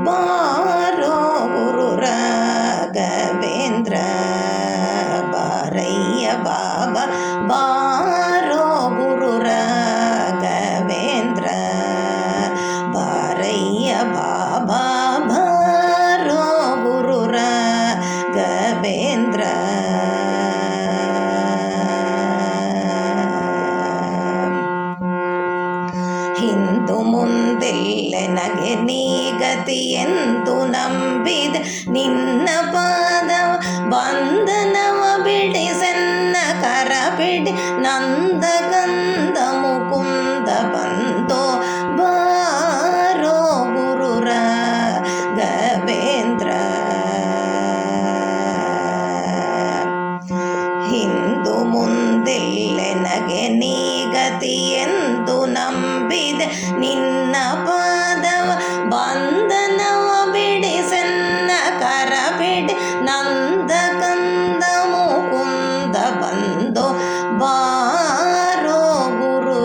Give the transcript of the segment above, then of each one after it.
ಬಾರೋ ಗುರು ರಾಘವೇಂದ್ರ ಬಾರಯ್ಯ ಬಾಬಾ ಬಾರೋ ಗುರು ರಾಘವೇಂದ್ರ ಬಾರಯ್ಯ ಬಾಬಾ ಬಾರೋ ಗುರು ರಾಘವೇಂದ್ರ ಹಿಂದು ಮುಂದೆಲ್ಲ ನಗೆ ನೀ ಗತಿಯೆಂದು ನಂಬಿದೆ ನಿನ್ನ ಪಾದವ ಬಂಧನವ ಬಿಡಿಸೆನ್ನ ಕರ ಬಿಡಿ ನಂದ ಗಂಧ ಮುಕುಂದ ಬಂದೋ ಬಾರೋ ಗುರು ರಾಘವೇಂದ್ರ ಹಿಂದು ಮುಂದೆಲ್ಲ ನಗೆ ನೀ ಗತಿಯೆಂದು ನಂಬಿದೆ ನಿನ್ನ ಪಾದವ ಬಂಧನವ ಬಿಡಿಸೆನ್ನ ಕರ ಬಿಡಿ ನಂದ ಕಂದ ಮುಕುಂದ ಬಂದೋ ಬಾರೋ ಗುರು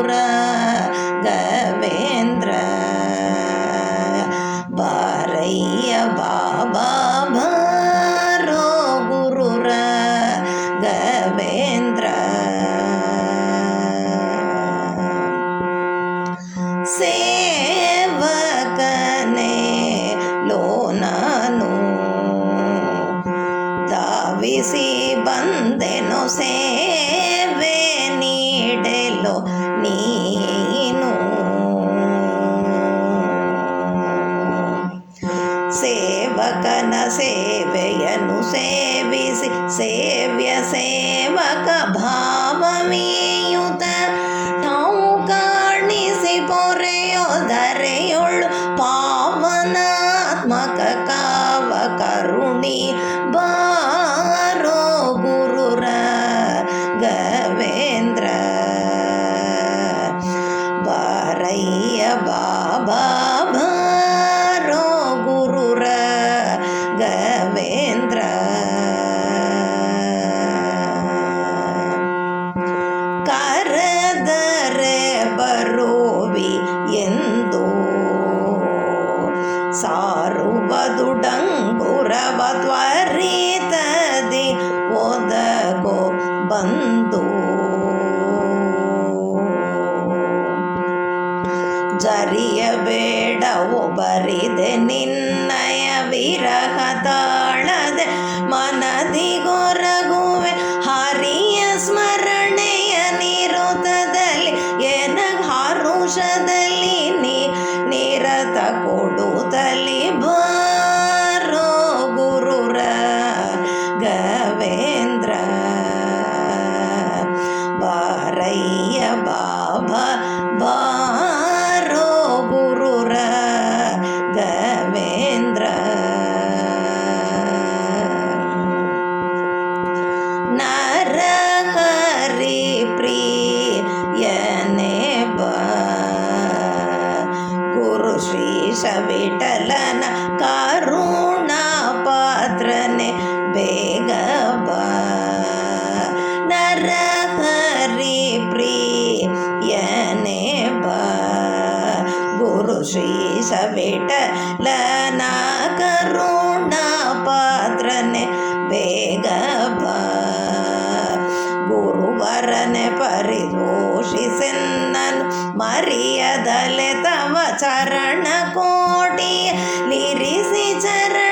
ರಾಘವೇಂದ್ರ ಬಾರಯ್ಯ ಬಾಬಾ ಬಾರೋ ಗುರು ರಾಘವೇಂದ್ರ ಸೇವಕನೇ ಲೋ ನಾನು ಧಾವಿಸಿ ಬಂದೆನೋ ಸೇವೆ ನೀಡೆಲೋ ನೀನು ಸೇವಕನ ಸೇವೆಯನ್ನು ಸೇವಿಸಿ ಸೇವ್ಯ ಸೇವಕ ಭಾವಮೀಯುತ ನಾವು ಕಾಣಿಸಿ ಪೊರೆಯೋದರೆಯೊಳು ಪಾವನಾತ್ಮಕ ಕಾವ ಕರುಣಿ ಬಾರೋ ಗುರು ರಾಘವೇಂದ್ರ ಬಾರಯ್ಯ ಬಾಬಾ ಬಾರೋ ಗುರು ರಾಘವೇಂದ್ರ ಕರೆದರೆ ಬರುವಿ ಎಂದು ಸಾರುವುದು ಡಂಗುರವ ತ್ವರಿತದಿ ಒದಗೋ ಬಂದು ಜರಿಯಬೇಡ ಒಬರಿದೆ ನಿನ್ನಯ ವಿರಹ ತಾಳದೆ ಮನದಿಗೊರಗುವೆ ಹರಿಯ ಸ್ಮರಣೆಯ ನಿರುತದಲ್ಲಿ ಎನಗ್ ಹರುಷದಲ್ಲಿ ನಿರತ ಕೊಡುತ್ತಲಿ ಬಾರೋ ಗುರು ರಾಘವೇಂದ್ರ ಬಾರಯ್ಯ ಬಾಬಾ ಬಾರೋ ಗುರು ರಾಘವೇಂದ್ರ ನರಹರಿ ಪ್ರಿಯನೇ ಬಾ ಗುರು ಶ್ರೀಶ ವಿಠಲನ ಕರುಣಾ ಪಾತ್ರನೆ ಬೇಗ ಬಾ ನರಹರಿ ಪ್ರಿಯನೇ ಬಾ ಗುರು ಶ್ರೀಶ ವಿಠಲನ ಕರುಣಾ ಪಾತ್ರನೆ ಬೇಗ ಬಾ ಗುರುವರನೆ ಪರಿದೋಷಿಸೆನ್ನನು ಮರಿಯದಲೆ ತವ ಚರಣ ಕೋಟಿಯ ಲಿರಿಸಿ ಚರಣ